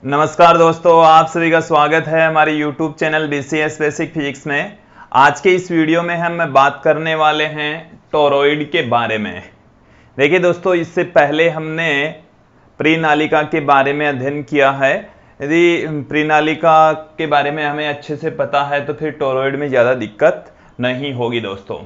नमस्कार दोस्तों, आप सभी का स्वागत है हमारे YouTube channel BCS basic physics में। आज के इस वीडियो में हम बात करने वाले हैं टोरॉइड के बारे में। देखिए दोस्तों, इससे पहले हमने प्रीनालिका के बारे में अध्ययन किया है। यदि प्रीनालिका के बारे में हमें अच्छे से पता है तो फिर टोरॉइड में ज़्यादा दिक्कत नहीं होगी दोस्तों।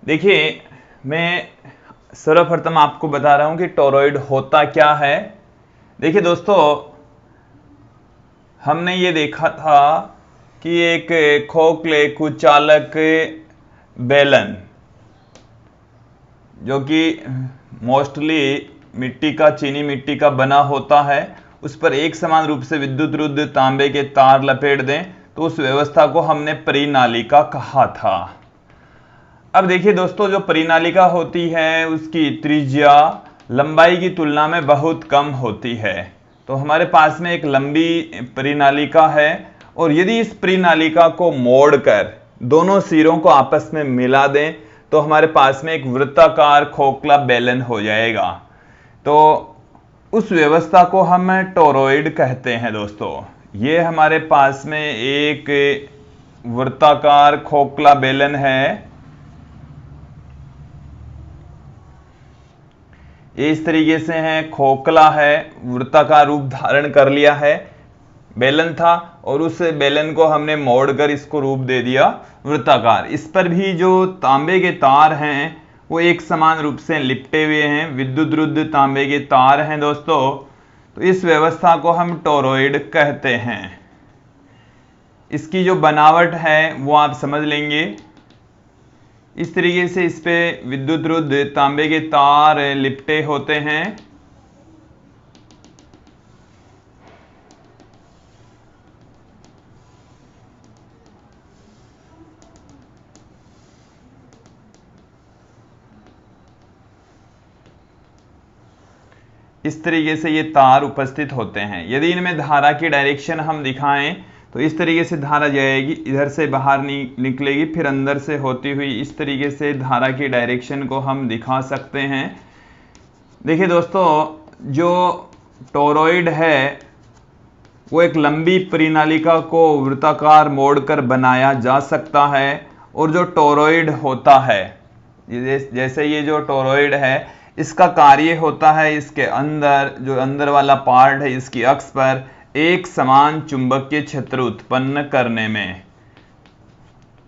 देखिए, मैं सर्वप्रथम आपको बता रहा हूँ कि टोरॉइड होता क्या है। देखिए दोस्तों, हमने ये देखा था कि एक खोखले कुचालक बेलन, जो कि मोस्टली चीनी मिट्टी का बना होता है, उस पर एक समान रूप से विद्युत रुद्ध तांबे के तार लपेट दें तो उस व्यवस्था को हमने परिनालिका कहा था। अब देखिए दोस्तों, जो परिनालिका होती है उसकी त्रिज्या लंबाई की तुलना में बहुत कम होती है। तो हमारे पास में एक लंबी परिनालिका है और यदि इस परिनालिका को मोड़कर दोनों सिरों को आपस में मिला दें तो हमारे पास में एक वृत्ताकार खोखला बेलन हो जाएगा। तो उस व्यवस्था को हम टोरॉइड कहते हैं दोस्तों। ये हमारे पास में एक वृत्ताकार खोखला बेलन है। ये इस तरीके से है, खोखला है, वृत्ताकार रूप धारण कर लिया है। बेलन था और उस बेलन को हमने मोड़कर इसको रूप दे दिया वृत्ताकार। इस पर भी जो तांबे के तार हैं वो एक समान रूप से लिपटे हुए हैं, विद्युत रुद्ध तांबे के तार हैं दोस्तों। तो इस व्यवस्था को हम टोरॉइड कहते हैं। इसकी जो बनावट है वो आप समझ लेंगे। इस तरीके से इस पे विद्युत रुद्ध तांबे के तार लिपटे होते हैं। इस तरीके से ये तार उपस्थित होते हैं। यदि इनमें धारा की डायरेक्शन हम दिखाएं तो इस तरीके से धारा जाएगी, इधर से बाहर निकलेगी, फिर अंदर से होती हुई इस तरीके से धारा की डायरेक्शन को हम दिखा सकते हैं। देखिए दोस्तों, जो टोरॉइड है वो एक लंबी परिनालिका को वृत्ताकार मोड़कर बनाया जा सकता है। और जो टोरॉइड होता है, जैसे ये जो टोरॉइड है, इसका कार्य होता है इसके अंदर, जो अंदर वाला पार्ट है, इसकी अक्ष पर एक समान चुंबकीय क्षेत्र उत्पन्न करने में।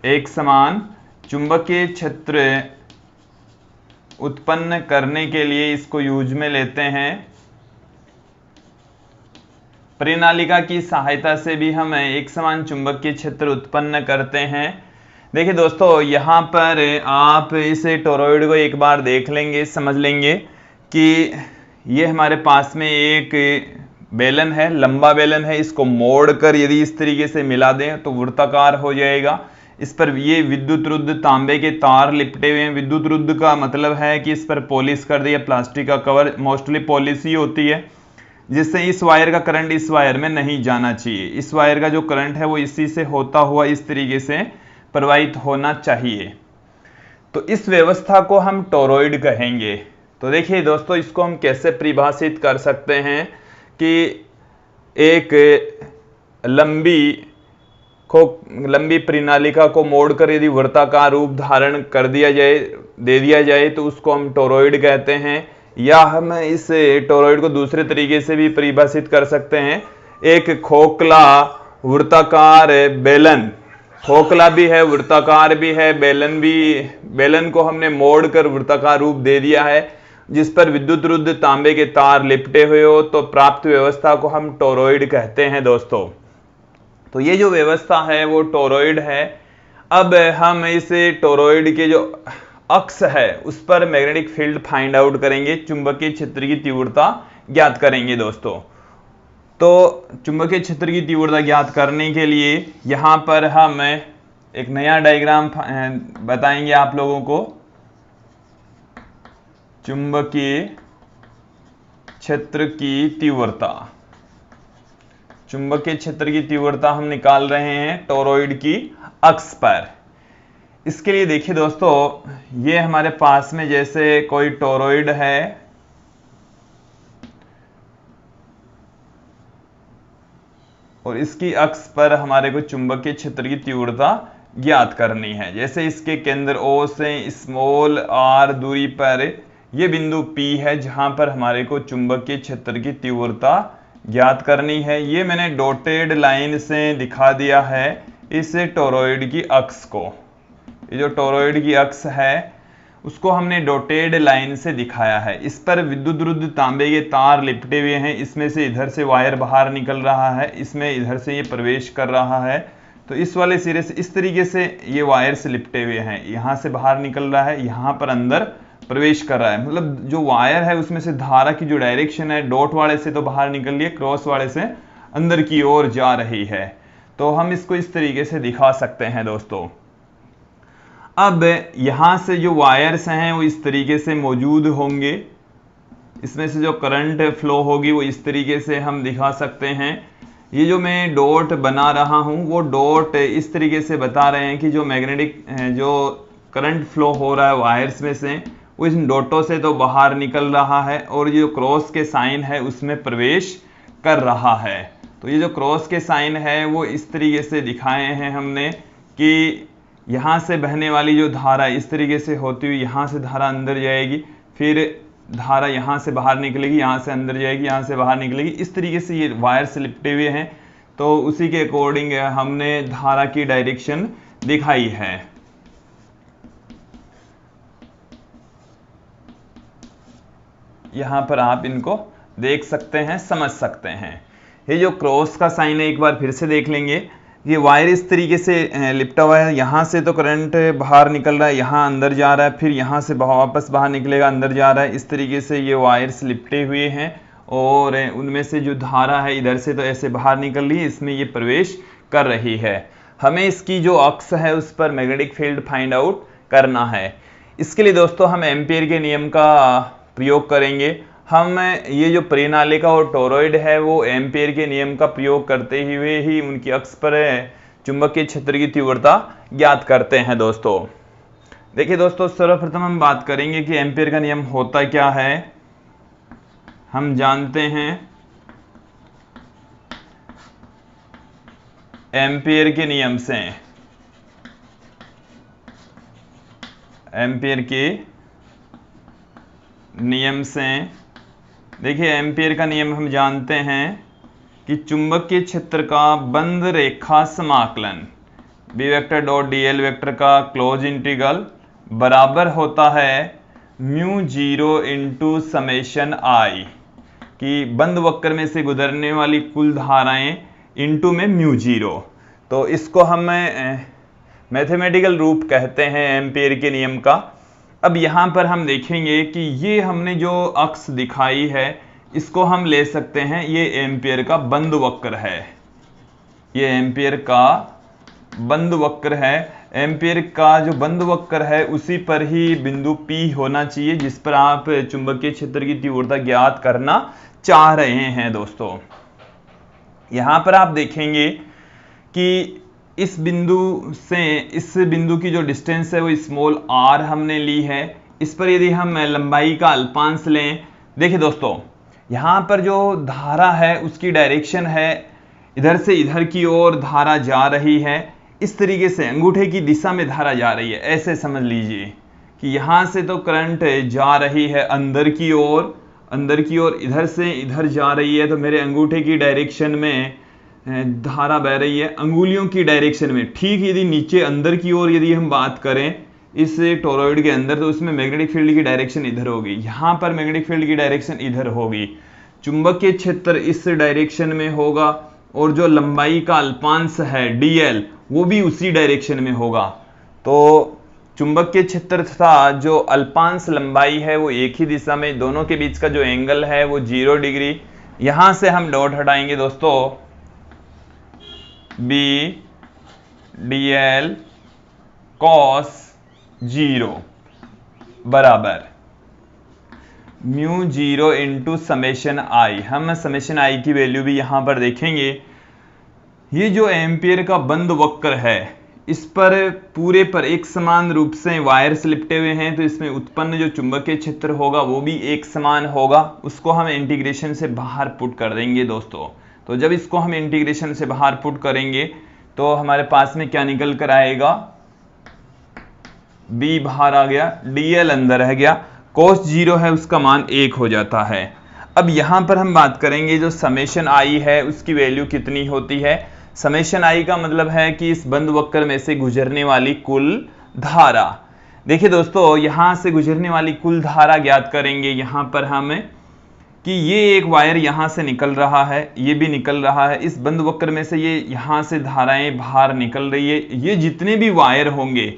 एक समान चुंबकीय क्षेत्र उत्पन्न करने के लिए इसको यूज में लेते हैं। परिनालिका की सहायता से भी हम एक समान चुंबकीय क्षेत्र उत्पन्न करते हैं। देखिए दोस्तों, यहाँ पर आप इस टोरॉइड को एक बार देख लेंगे, समझ लेंगे कि ये हमारे पास में एक बेलन है, लंबा बेलन है। इसको मोड़कर यदि इस तरीके से मिला दें तो वृत्ताकार हो जाएगा। इस पर ये विद्युत रुद्ध तांबे के तार लिपटे हुए हैं। विद्युत रुद्ध का मतलब है कि इस पर पॉलिश कर दिया, प्लास्टिक का कवर, मोस्टली पॉलिश ही होती है, जिससे इस वायर का करंट इस वायर में नहीं जाना चाहिए। इस वायर का जो करंट है वो इसी से होता हुआ इस तरीके से प्रवाहित होना चाहिए। तो इस व्यवस्था को हम टोरॉइड कहेंगे। तो देखिए दोस्तों, इसको हम कैसे परिभाषित कर सकते हैं कि एक लंबी परिनालिका को मोड़कर यदि वृत्ताकार रूप धारण कर दिया जाए, दे दिया जाए, तो उसको हम टोरॉइड कहते हैं। या हम इस टोरॉइड को दूसरे तरीके से भी परिभाषित कर सकते हैं। एक खोखला वृत्ताकार बेलन, खोखला भी है, वृत्ताकार भी है, बेलन को हमने मोड़कर वृत्ताकार रूप दे दिया है, जिस पर विद्युत रुद्ध तांबे के तार लिपटे हुए हो, तो प्राप्त व्यवस्था को हम टोरॉइड कहते हैं दोस्तों। तो ये जो व्यवस्था है वो टोरॉइड है। अब हम इस टोरॉइड के जो अक्ष है उस पर मैग्नेटिक फील्ड फाइंड आउट करेंगे, चुंबकीय क्षेत्र की तीव्रता ज्ञात करेंगे दोस्तों। तो चुंबकीय क्षेत्र की तीव्रता ज्ञात करने के लिए यहां पर हम एक नया डायग्राम बताएंगे आप लोगों को। चुंबकीय क्षेत्र की तीव्रता, चुंबकीय क्षेत्र की तीव्रता हम निकाल रहे हैं टोरॉइड की अक्ष पर। इसके लिए देखिए दोस्तों, ये हमारे पास में जैसे कोई टोरॉइड है, और इसकी अक्ष पर हमारे को चुंबकीय क्षेत्र की तीव्रता ज्ञात करनी है। जैसे इसके केंद्र O से स्मॉल r दूरी पर यह बिंदु P है जहां पर हमारे को चुंबकीय क्षेत्र की तीव्रता ज्ञात करनी है। ये मैंने डॉटेड लाइन से दिखा दिया है इस टोरॉइड की अक्ष को। ये जो टोरॉइड की अक्ष है उसको हमने डॉटेड लाइन से दिखाया है। इस पर विद्युत रुद्ध तांबे के तार लिपटे हुए हैं। इसमें से इधर से वायर बाहर निकल रहा है, इसमें इधर से ये प्रवेश कर रहा है। तो इस वाले सिरे से इस तरीके से ये वायर से लिपटे हुए हैं, यहाँ से बाहर निकल रहा है, यहाँ पर अंदर प्रवेश कर रहा है। मतलब जो वायर है उसमें से धारा की जो डायरेक्शन है डॉट वाले से तो बाहर निकल रही है, क्रॉस वाले से अंदर की ओर जा रही है। तो हम इसको इस तरीके से दिखा सकते हैं दोस्तों। अब यहां से जो वायर्स हैं वो इस तरीके से मौजूद होंगे, इसमें से जो करंट फ्लो होगी वो इस तरीके से हम दिखा सकते हैं। ये जो मैं डॉट बना रहा हूं वो डॉट इस तरीके से बता रहे हैं कि जो मैग्नेटिक जो करंट फ्लो हो रहा है वायर्स में से वो इन डॉटों से तो बाहर निकल रहा है और ये जो क्रॉस के साइन है उसमें प्रवेश कर रहा है। तो ये जो क्रॉस के साइन है वो इस तरीके से दिखाए हैं हमने कि यहाँ से बहने वाली जो धारा इस तरीके से होती हुई यहाँ से धारा अंदर जाएगी, फिर धारा यहाँ से बाहर निकलेगी, यहाँ से अंदर जाएगी, यहाँ से बाहर निकलेगी। इस तरीके से ये वायर से लिपटे हुए हैं। तो उसी के अकॉर्डिंग हमने धारा की डायरेक्शन दिखाई है। यहाँ पर आप इनको देख सकते हैं, समझ सकते हैं। ये जो क्रॉस का साइन है एक बार फिर से देख लेंगे। ये वायर इस तरीके से लिपटा हुआ है, यहाँ से तो करंट बाहर निकल रहा है, यहाँ अंदर जा रहा है, फिर यहाँ से वापस बाहर निकलेगा, अंदर जा रहा है। इस तरीके से ये वायर्स लिपटे हुए हैं और उनमें से जो धारा है इधर से तो ऐसे बाहर निकल रही है, इसमें ये प्रवेश कर रही है। हमें इसकी जो अक्ष है उस पर मैग्नेटिक फील्ड फाइंड आउट करना है। इसके लिए दोस्तों हम एम्पियर के नियम का प्रयोग करेंगे। हम ये जो परिनालिका और टोरॉइड है वो एम्पियर के नियम का प्रयोग करते हुए ही उनकी अक्ष पर चुंबकीय क्षेत्र की तीव्रता ज्ञात करते हैं दोस्तों। देखिए दोस्तों, सर्वप्रथम हम बात करेंगे कि एम्पियर का नियम होता क्या है। हम जानते हैं एम्पियर के नियम से, एम्पियर के नियम से देखिए एम्पियर का नियम हम जानते हैं कि चुंबकीय क्षेत्र का बंद रेखा समाकलन B vector dot D L vector का क्लोज इंटीग्रल बराबर होता है mu zero into summation I, कि बंद वक्र में से गुजरने वाली कुल धाराएं इंटू में म्यू जीरो। तो इसको हम मैथमेटिकल रूप कहते हैं एम्पियर के नियम का। अब यहाँ पर हम देखेंगे कि ये हमने जो अक्ष दिखाई है इसको हम ले सकते हैं, ये एम्पियर का बंद वक्र है, ये एम्पियर का बंद वक्र है। एम्पियर का जो बंद वक्र है उसी पर ही बिंदु P होना चाहिए जिस पर आप चुंबकीय क्षेत्र की तीव्रता ज्ञात करना चाह रहे हैं दोस्तों। यहाँ पर आप देखेंगे कि इस बिंदु से इस बिंदु की जो डिस्टेंस है वो स्मॉल r हमने ली है। इस पर यदि हम लंबाई का अल्पांश लें, देखिए दोस्तों यहाँ पर जो धारा है उसकी डायरेक्शन है इधर से इधर की ओर धारा जा रही है। इस तरीके से अंगूठे की दिशा में धारा जा रही है, ऐसे समझ लीजिए कि यहाँ से तो करंट जा रही है अंदर की ओर, अंदर की ओर इधर से इधर जा रही है। तो मेरे अंगूठे की डायरेक्शन में धारा बह रही है अंगुलियों की डायरेक्शन में। ठीक यदि नीचे अंदर की ओर यदि हम बात करें इस टोरॉइड के अंदर तो उसमें मैग्नेटिक फील्ड की डायरेक्शन इधर होगी, यहाँ पर मैग्नेटिक फील्ड की डायरेक्शन इधर होगी, चुंबकीय क्षेत्र इस डायरेक्शन में होगा और जो लंबाई का अल्पांश है dl वो भी उसी डायरेक्शन में होगा। तो चुंबकीय क्षेत्र तथा जो अल्पांश लंबाई है वो एक ही दिशा में, दोनों के बीच का जो एंगल है वो 0 डिग्री। यहां से हम डॉट हटाएंगे दोस्तों, बी डी एल कॉस 0 बराबर म्यू 0 इंटू समेशन आई। हम समेशन आई की वैल्यू भी यहां पर देखेंगे। ये जो एम्पियर का बंद वक्र है इस पर पूरे पर एक समान रूप से वायर्स लिपटे हुए हैं, तो इसमें उत्पन्न जो चुंबकीय क्षेत्र होगा वो भी एक समान होगा। उसको हम इंटीग्रेशन से बाहर पुट कर देंगे दोस्तों। तो जब इसको हम इंटीग्रेशन से बाहर पुट करेंगे तो हमारे पास में क्या निकल कर आएगा, b बाहर आ गया, dl अंदर रह गया, cos 0 है उसका मान 1 हो जाता है। अब यहां पर हम बात करेंगे जो समेशन i है उसकी वैल्यू कितनी होती है। समेशन i का मतलब है कि इस बंद वक्र में से गुजरने वाली कुल धारा। देखिए दोस्तों, यहां से गुजरने वाली कुल धारा ज्ञात करेंगे यहां पर हम कि ये एक वायर यहां से निकल रहा है, ये भी निकल रहा है, इस बंद वक्र में से ये यहां से धाराएं बाहर निकल रही है। ये जितने भी वायर होंगे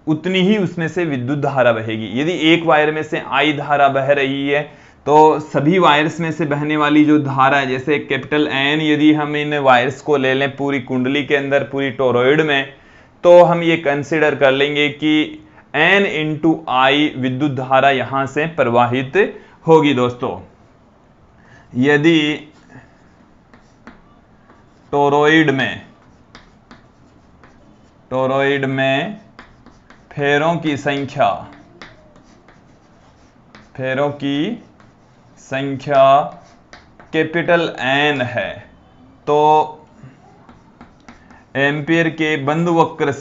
उतनी ही उसमें से विद्युत धारा बहेगी। यदि एक वायर में से I धारा बह रही है तो सभी वायर्स में से बहने वाली जो धारा है, जैसे कैपिटल N, यदि हम इन वायर्स को ले लें पूरी कुंडली के अंदर, पूरी टोरॉइड में, तो हम ये कंसिडर कर लेंगे कि N × I विद्युत धारा यहां से प्रवाहित होगी। दोस्तों, यदि टोरॉइड में फेरों की संख्या कैपिटल N है तो एम्पियर के बंद वक्र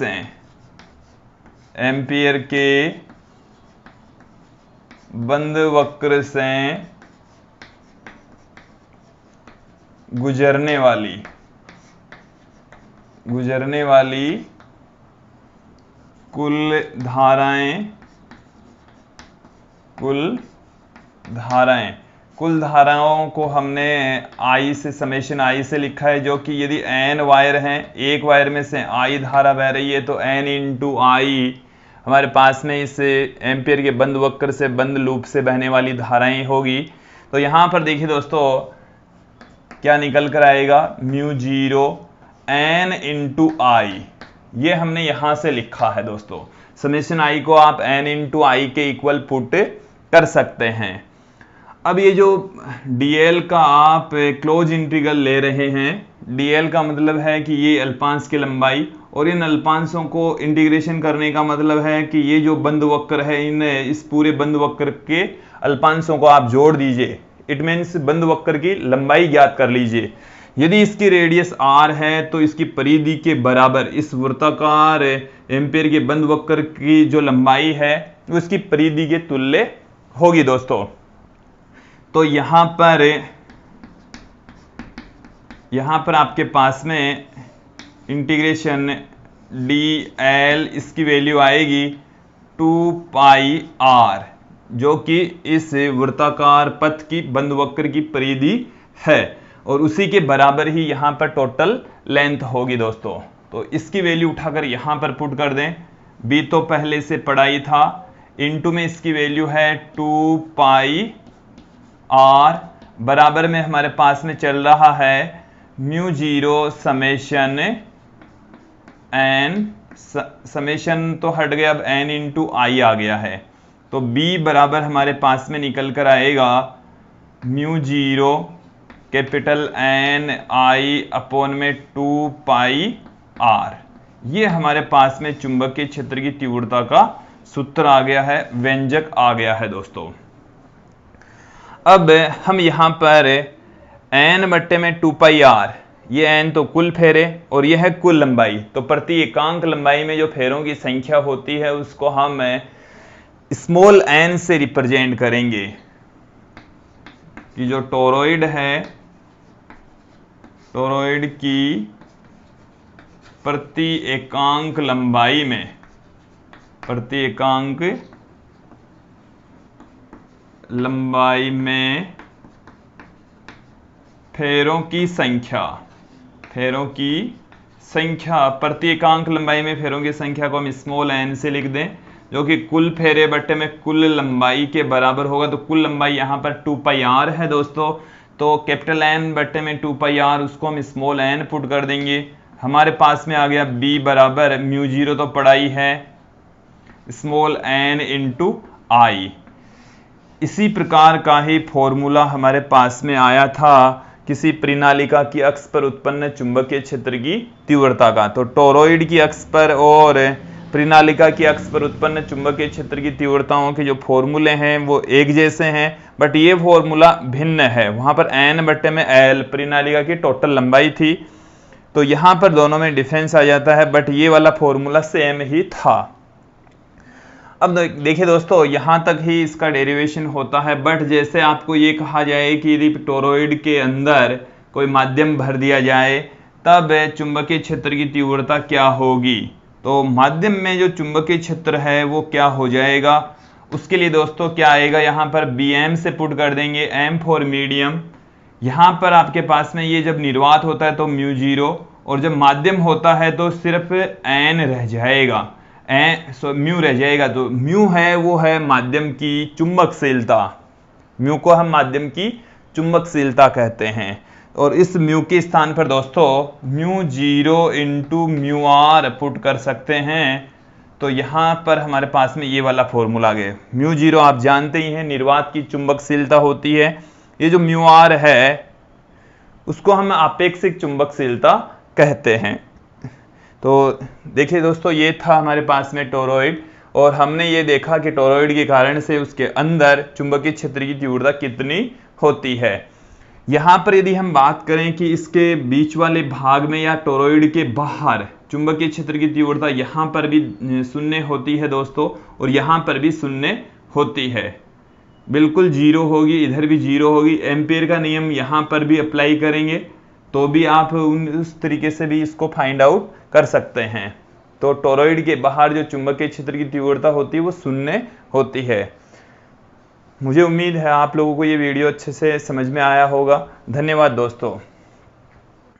से गुजरने वाली कुल धाराओं को हमने I से, समेशन I से लिखा है, जो कि यदि N वायर हैं, एक वायर में से I धारा बह रही है तो N × I हमारे पास में इस एम्पियर के बंद वक्र से, बंद लूप से बहने वाली धाराएं होगी। तो यहां पर देखिए दोस्तों क्या निकल कर आएगा, μ0 N × I, ये हमने यहां से लिखा है। दोस्तों, समेशन I को आप N × I के इक्वल पुट कर सकते हैं। अब ये जो dl का आप क्लोज इंटीग्रल ले रहे हैं, dl का मतलब है कि ये अल्पांश की लंबाई, और इन अल्पांशों को इंटीग्रेशन करने का मतलब है कि ये जो बंद वक्र है, इस पूरे बंद वक्र के अल्पांशों को आप जोड़ दीजिए। इट मीन्स बंद वक्र की लंबाई ज्ञात कर लीजिए। यदि इसकी रेडियस r है तो इसकी परिधि के बराबर इस वृत्ताकार एम्पियर के बंद वक्र की जो लंबाई है वो इसकी परिधि के तुल्य होगी। दोस्तों, तो यहां पर आपके पास में इंटीग्रेशन dl, इसकी वैल्यू आएगी 2πr, जो कि इस वृत्ताकार पथ की बंद वक्र की परिधि है, और उसी के बराबर ही यहां पर टोटल लेंथ होगी। दोस्तों, तो इसकी वैल्यू उठाकर यहां पर पुट कर दें, b तो पहले से पढ़ा ही था, इनटू में इसकी वैल्यू है 2πr, बराबर में हमारे पास में चल रहा है μ0 समेशन n, समेशन तो हट गया, अब n × I आ गया है, तो b बराबर हमारे पास में निकल कर आएगा μ0 कैपिटल N I अपॉन में 2πr। ये हमारे पास में चुंबकीय क्षेत्र की तीव्रता का सूत्र आ गया है, व्यंजक आ गया है। दोस्तों, अब हम यहां पर n बट्टे में 2πr, ये n तो कुल फेरे और यह है कुल लंबाई, तो प्रति एकांक लंबाई में जो फेरों की संख्या होती है उसको हम स्मॉल n से रिप्रेजेंट करेंगे कि जो टोरॉइड है, टोरॉइड की प्रति एकांक लंबाई में फेरों की संख्या प्रति एकांक लंबाई में फेरों की संख्या को हम स्मॉल n से लिख दें, जो कि कुल फेरे बट्टे में कुल लंबाई के बराबर होगा। तो कुल लंबाई यहाँ पर 2πr है दोस्तों, तो कैपिटल N बट्टे में 2πr, उसको हम स्मॉल n पुट कर देंगे। हमारे पास में आ गया b बराबर μ0 तो पढ़ा ही है, स्मॉल n × I। इसी प्रकार का ही फॉर्मूला हमारे पास में आया था किसी प्रणालिका की अक्ष पर उत्पन्न चुंबकीय क्षेत्र की तीव्रता का। तो टोरॉइड की अक्ष पर और प्रणालिका की अक्ष पर उत्पन्न चुंबकीय क्षेत्र की तीव्रताओं के जो फॉर्मूले हैं वो एक जैसे हैं, बट ये फॉर्मूला भिन्न है। वहां पर N/L प्रणालिका की टोटल लंबाई थी, तो यहां पर दोनों में डिफरेंस आ जाता है, बट ये वाला फॉर्मूला सेम ही था। अब देखिए दोस्तों, यहां तक ही इसका डेरिवेशन होता है, बट जैसे आपको ये कहा जाए कि यदि टोरॉइड के अंदर कोई माध्यम भर दिया जाए तब चुंबकीय क्षेत्र की तीव्रता क्या होगी, तो माध्यम में जो चुंबकीय क्षेत्र है वो क्या हो जाएगा, उसके लिए दोस्तों क्या आएगा, यहाँ पर Bm से पुट कर देंगे, M फॉर मीडियम। यहाँ पर आपके पास में ये जब निर्वात होता है तो μ0, और जब माध्यम होता है तो सिर्फ N रह जाएगा, म्यू रह जाएगा। तो म्यू है वो है माध्यम की चुंबकशीलता, म्यू को हम माध्यम की चुंबकशीलता कहते हैं। और इस म्यू के स्थान पर दोस्तों μ0 इंटू μr पुट कर सकते हैं, तो यहां पर हमारे पास में ये वाला फॉर्मूला आ गया। μ0 आप जानते ही हैं निर्वात की चुंबकशीलता होती है, ये जो μr है उसको हम आपेक्षिक चुंबकशीलता कहते हैं। तो देखिए दोस्तों, ये था हमारे पास में टोरॉइड, और हमने ये देखा कि टोरॉइड के कारण से उसके अंदर चुंबकीय क्षेत्र की तीव्रता कितनी होती है। यहाँ पर यदि हम बात करें कि इसके बीच वाले भाग में या टोरॉइड के बाहर चुंबकीय क्षेत्र की तीव्रता यहाँ पर भी शून्य होती है दोस्तों, और यहाँ पर भी शून्य होती है, बिल्कुल जीरो होगी, इधर भी जीरो होगी। एम्पियर का नियम यहाँ पर भी अप्लाई करेंगे तो भी आप उस तरीके से भी इसको फाइंड आउट कर सकते हैं। तो टोरॉइड के बाहर जो चुंबकीय क्षेत्र की तीव्रता होती है वो शून्य होती है। मुझे उम्मीद है आप लोगों को ये वीडियो अच्छे से समझ में आया होगा। धन्यवाद दोस्तों।